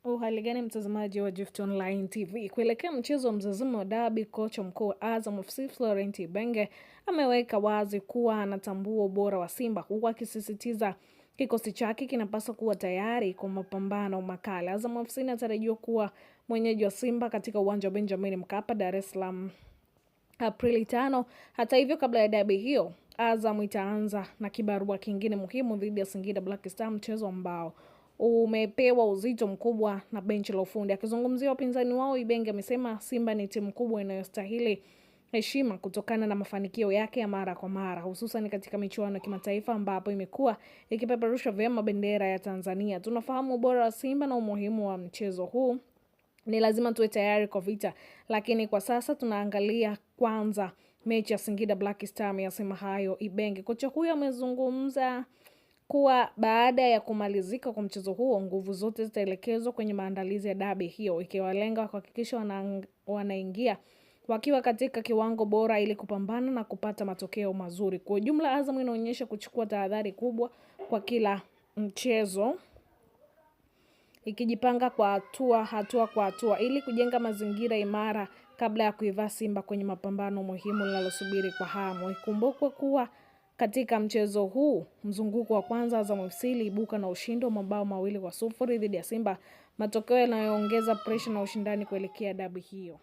Uhali gani mtazamaji wa Gift Online TV. Kuelekea mchezo wa mzizimo wa dabi, kocha mkuu wa Azam FC Florent Ibenge ameweka wazi kuwa anatambua ubora wa Simba, huku akisisitiza kikosi chake kinapaswa kuwa tayari kwa mapambano makali. Azam FC inatarajiwa kuwa mwenyeji wa Simba katika uwanja wa Benjamin Mkapa, Dar es Salaam Aprili 5. Hata hivyo, kabla ya dabi hiyo, Azam itaanza na kibarua kingine muhimu dhidi ya Singida Black Star, mchezo ambao umepewa uzito mkubwa na benchi la ufundi. Akizungumzia wapinzani wao, Ibenge amesema Simba ni timu kubwa inayostahili heshima kutokana na mafanikio yake ya mara kwa mara, hususan katika michuano ya kimataifa ambapo imekuwa ikipeperusha vyema bendera ya Tanzania. Tunafahamu ubora wa Simba na umuhimu wa mchezo huu. Ni lazima tuwe tayari kwa vita, lakini kwa sasa tunaangalia kwanza mechi ya Singida Black Star. Amesema hayo Ibenge. Kocha huyo amezungumza kuwa baada ya kumalizika kwa mchezo huo, nguvu zote zitaelekezwa kwenye maandalizi ya dabi hiyo, ikiwalenga kuhakikisha wanaingia wakiwa katika kiwango bora ili kupambana na kupata matokeo mazuri. Kwa ujumla, Azam inaonyesha kuchukua tahadhari kubwa kwa kila mchezo, ikijipanga kwa hatua kwa hatua ili kujenga mazingira imara kabla ya kuivaa Simba kwenye mapambano muhimu linalosubiri kwa hamu. Ikumbukwe kuwa katika mchezo huu, mzunguko wa kwanza, Azam FC iliibuka na ushindi wa mabao 2-0 dhidi ya Simba, matokeo yanayoongeza pressure na ushindani kuelekea dabi hiyo.